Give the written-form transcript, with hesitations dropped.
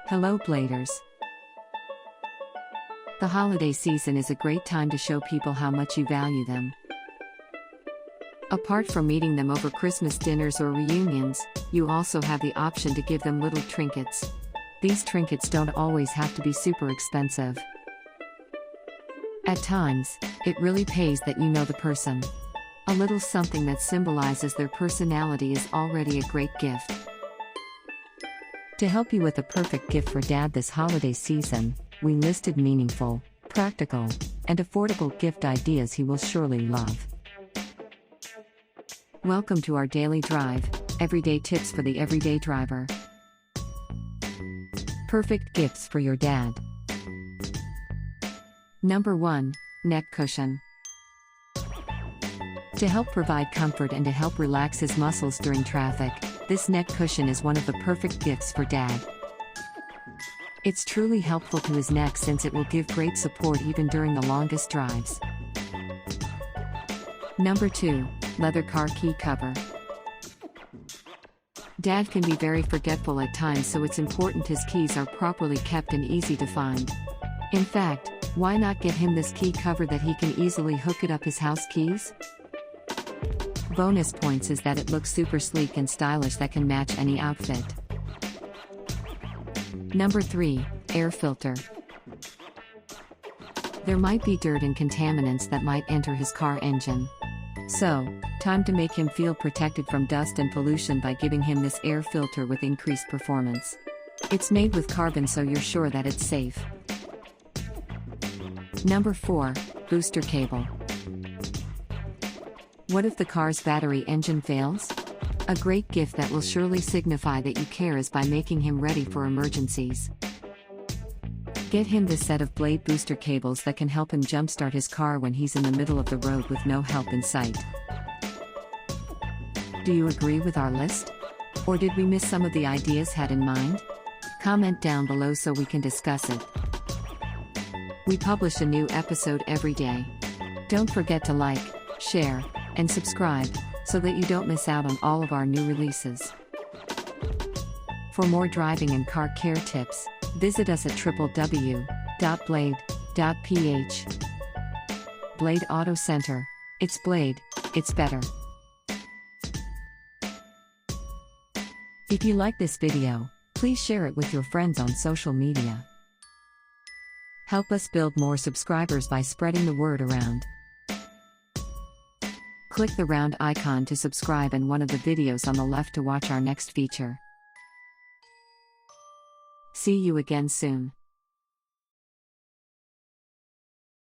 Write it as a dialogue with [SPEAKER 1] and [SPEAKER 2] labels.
[SPEAKER 1] Hello Bladers. The holiday season is a great time to show people how much you value them. Apart from meeting them over Christmas dinners or reunions, you also have the option to give them little trinkets. These trinkets don't always have to be super expensive. At times, it really pays that you know the person. A little something that symbolizes their personality is already a great gift. To help you with the perfect gift for Dad this holiday season, we listed meaningful, practical, and affordable gift ideas he will surely love. Welcome to our daily drive, everyday tips for the everyday driver. Perfect gifts for your dad. Number 1, neck cushion. To help provide comfort and to help relax his muscles during traffic, this neck cushion is one of the perfect gifts for Dad. It's truly helpful to his neck since it will give great support even during the longest drives. Number 2, leather car key cover. Dad can be very forgetful at times, so it's important his keys are properly kept and easy to find. In fact, why not get him this key cover that he can easily hook it up his house keys? Bonus points is that it looks super sleek and stylish that can match any outfit. Number 3, air filter. There might be dirt and contaminants that might enter his car engine. So, time to make him feel protected from dust and pollution by giving him this air filter with increased performance. It's made with carbon, so you're sure that it's safe. Number 4, booster cable. What if the car's battery engine fails? A great gift that will surely signify that you care is by making him ready for emergencies. Get him this set of blade booster cables that can help him jumpstart his car when he's in the middle of the road with no help in sight. Do you agree with our list? Or did we miss some of the ideas had in mind? Comment down below so we can discuss it. We publish a new episode every day. Don't forget to like, share, and subscribe, so that you don't miss out on all of our new releases. For more driving and car care tips, visit us at www.blade.ph. Blade Auto Center. It's Blade, it's better. If you like this video, please share it with your friends on social media. Help us build more subscribers by spreading the word around. Click the round icon to subscribe and one of the videos on the left to watch our next feature. See you again soon.